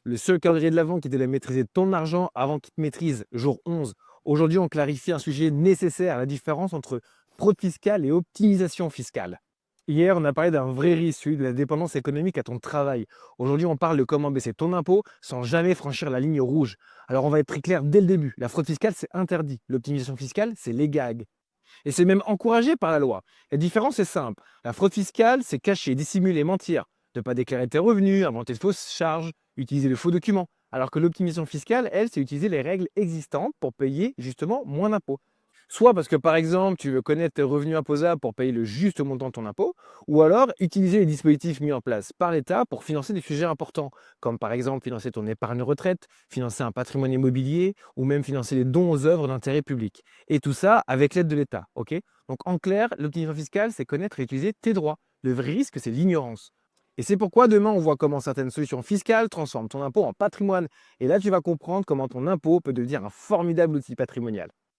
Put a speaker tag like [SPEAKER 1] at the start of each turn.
[SPEAKER 1] Le seul calendrier de l'avant qui t'aide à maîtriser ton argent avant qu'il te maîtrise, jour 11. Aujourd'hui, on clarifie un sujet nécessaire, la différence entre fraude fiscale et optimisation fiscale. Hier, on a parlé d'un vrai risque, celui de la dépendance économique à ton travail. Aujourd'hui, on parle de comment baisser ton impôt sans jamais franchir la ligne rouge. Alors, on va être très clair dès le début. La fraude fiscale, c'est interdit. L'optimisation fiscale, c'est légal. Et c'est même encouragé par la loi. La différence est simple. La fraude fiscale, c'est cacher, dissimuler, mentir, ne pas déclarer tes revenus, inventer de fausses charges, utiliser de faux documents. Alors que l'optimisation fiscale, elle, c'est utiliser les règles existantes pour payer justement moins d'impôts. Soit parce que par exemple, tu veux connaître tes revenus imposables pour payer le juste montant de ton impôt, ou alors utiliser les dispositifs mis en place par l'État pour financer des sujets importants, comme par exemple financer ton épargne retraite, financer un patrimoine immobilier, ou même financer les dons aux œuvres d'intérêt public. Et tout ça avec l'aide de l'État, ok? Donc en clair, l'optimisation fiscale, c'est connaître et utiliser tes droits. Le vrai risque, c'est l'ignorance. Et c'est pourquoi demain, on voit comment certaines solutions fiscales transforment ton impôt en patrimoine. Et là, tu vas comprendre comment ton impôt peut devenir un formidable outil patrimonial.